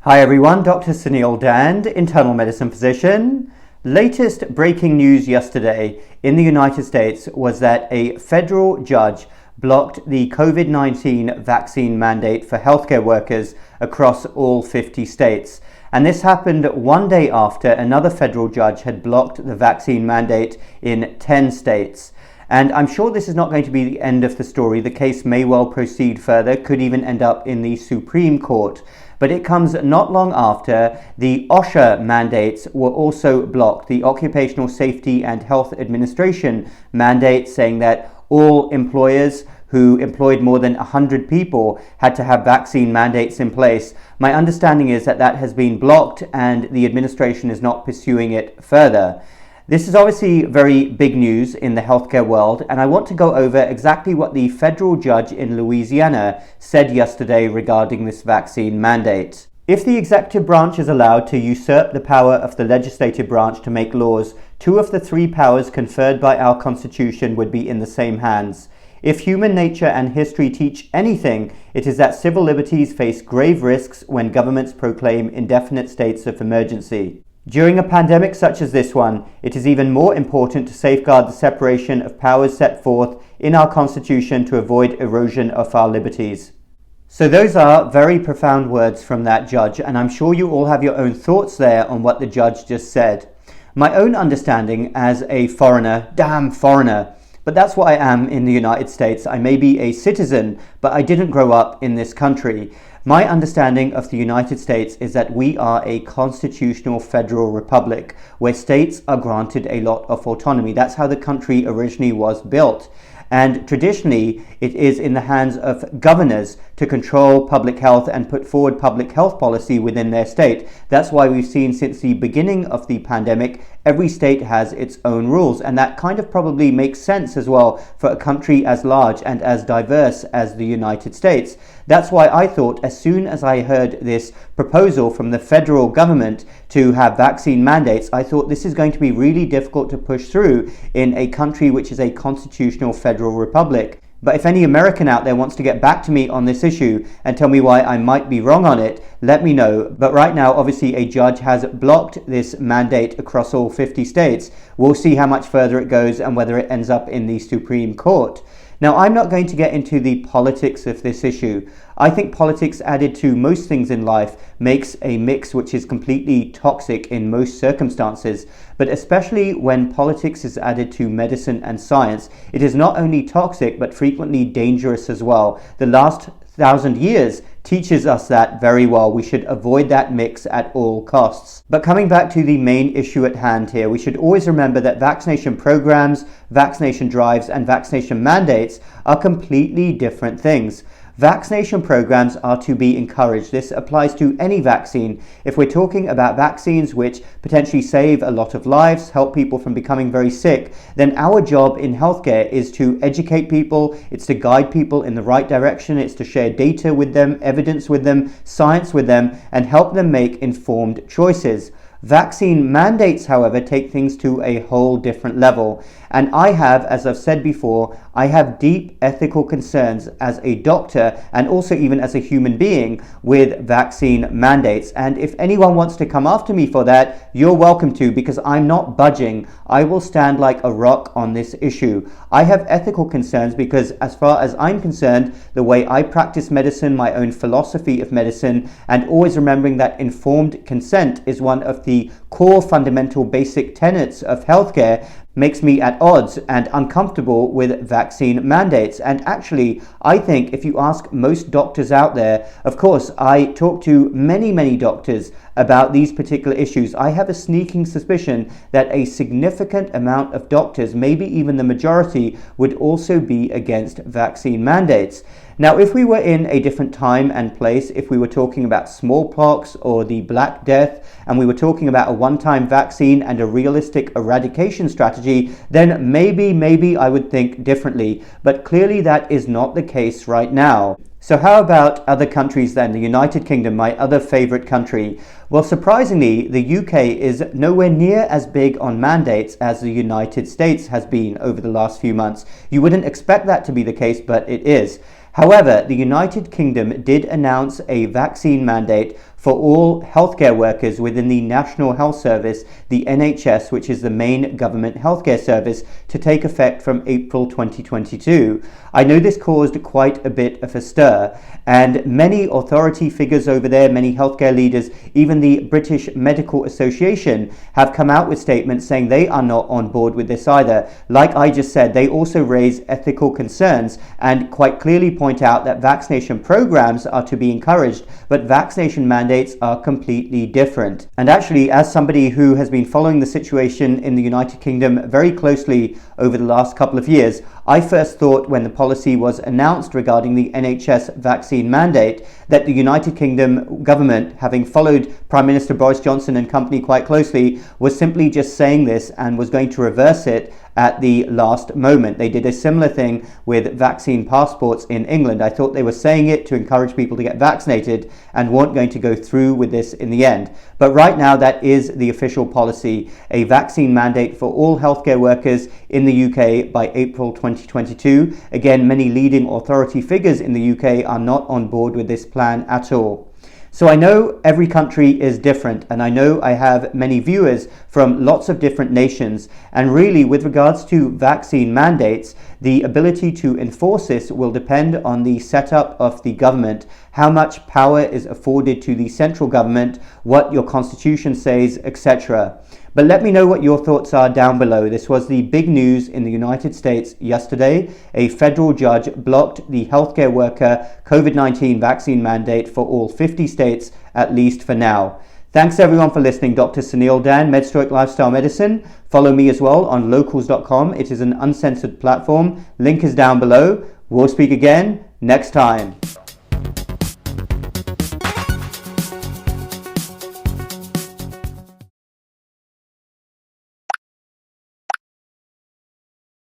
Hi everyone, Dr. Suneel Dhand, internal medicine physician. Latest breaking news yesterday in the United States was that a federal judge blocked the COVID-19 vaccine mandate for healthcare workers across all 50 states. And this happened one day after another federal judge had blocked the vaccine mandate in 10 states. And I'm sure this is not going to be the end of the story. The case may well proceed further, could even end up in the Supreme Court. But it comes not long after the OSHA mandates were also blocked, the Occupational Safety and Health Administration mandate, saying that all employers who employed more than 100 people had to have vaccine mandates in place. My understanding is that that has been blocked and the administration is not pursuing it further. This is obviously very big news in the healthcare world, and I want to go over exactly what the federal judge in Louisiana said yesterday regarding this vaccine mandate. If the executive branch is allowed to usurp the power of the legislative branch to make laws, two of the three powers conferred by our Constitution would be in the same hands. If human nature and history teach anything, it is that civil liberties face grave risks when governments proclaim indefinite states of emergency. During a pandemic such as this one, it is even more important to safeguard the separation of powers set forth in our Constitution to avoid erosion of our liberties. So those are very profound words from that judge, and I'm sure you all have your own thoughts there on what the judge just said. My own understanding as a foreigner, damn foreigner, but that's what I am in the United States. I may be a citizen, but I didn't grow up in this country. My understanding of the United States is that we are a constitutional federal republic where states are granted a lot of autonomy. That's how the country originally was built. And traditionally, it is in the hands of governors to control public health and put forward public health policy within their state. That's why we've seen since the beginning of the pandemic, every state has its own rules. And that kind of probably makes sense as well for a country as large and as diverse as the United States. That's why I thought as soon as I heard this proposal from the federal government to have vaccine mandates, I thought this is going to be really difficult to push through in a country which is a constitutional federal republic. But if any American out there wants to get back to me on this issue and tell me why I might be wrong on it, let me know. But right now, obviously, a judge has blocked this mandate across all 50 states. We'll see how much further it goes and whether it ends up in the Supreme Court. Now, I'm not going to get into the politics of this issue. I think politics added to most things in life makes a mix which is completely toxic in most circumstances. But especially when politics is added to medicine and science, it is not only toxic but frequently dangerous as well. The last 1,000 years teaches us that very well. We should avoid that mix at all costs. But coming back to the main issue at hand here, we should always remember that vaccination programs, vaccination drives, and vaccination mandates are completely different things. Vaccination programs are to be encouraged. This applies to any vaccine. If we're talking about vaccines which potentially save a lot of lives, help people from becoming very sick, then our job in healthcare is to educate people, it's to guide people in the right direction, it's to share data with them, evidence with them, science with them, and help them make informed choices. Vaccine mandates, however, take things to a whole different level. And I have, as I've said before, I have deep ethical concerns as a doctor and also even as a human being with vaccine mandates. And if anyone wants to come after me for that, you're welcome to, because I'm not budging. I will stand like a rock on this issue. I have ethical concerns because as far as I'm concerned, the way I practice medicine, my own philosophy of medicine, and always remembering that informed consent is one of the core fundamental basic tenets of healthcare, makes me at odds and uncomfortable with vaccine mandates. And actually, I think if you ask most doctors out there, of course, I talk to many doctors about these particular issues. I have a sneaking suspicion that a significant amount of doctors, maybe even the majority, would also be against vaccine mandates. Now, if we were in a different time and place, if we were talking about smallpox or the Black Death, and we were talking about a one-time vaccine and a realistic eradication strategy, then maybe I would think differently. But clearly that is not the case right now. So how about other countries then? The United Kingdom, my other favorite country. Well, surprisingly, the UK is nowhere near as big on mandates as the United States has been over the last few months. You wouldn't expect that to be the case, but it is. However, the United Kingdom did announce a vaccine mandate for all healthcare workers within the National Health Service, the NHS, which is the main government healthcare service, to take effect from April 2022. I know this caused quite a bit of a stir, and many authority figures over there, many healthcare leaders, even the British Medical Association, have come out with statements saying they are not on board with this either. Like I just said, they also raise ethical concerns and quite clearly point out that vaccination programs are to be encouraged, but vaccination mandates are completely different. And actually, as somebody who has been following the situation in the United Kingdom very closely over the last couple of years, I first thought when the policy was announced regarding the NHS vaccine mandate that the United Kingdom government, having followed Prime Minister Boris Johnson and company quite closely, was simply just saying this and was going to reverse it at the last moment. They did a similar thing with vaccine passports in England. I thought they were saying it to encourage people to get vaccinated and weren't going to go through with this in the end. But right now, that is the official policy, a vaccine mandate for all healthcare workers in the UK by April 2022. Again, many leading authority figures in the UK are not on board with this plan at all. So I know every country is different, and I know I have many viewers from lots of different nations, and really with regards to vaccine mandates, the ability to enforce this will depend on the setup of the government, how much power is afforded to the central government, what your constitution says, etc. But let me know what your thoughts are down below. This was the big news in the United States yesterday. A federal judge blocked the healthcare worker COVID-19 vaccine mandate for all 50 states, at least for now. Thanks everyone for listening. Dr. Suneel, Dhand, MedStroke Lifestyle Medicine. Follow me as well on locals.com. It is an uncensored platform. Link is down below. We'll speak again next time.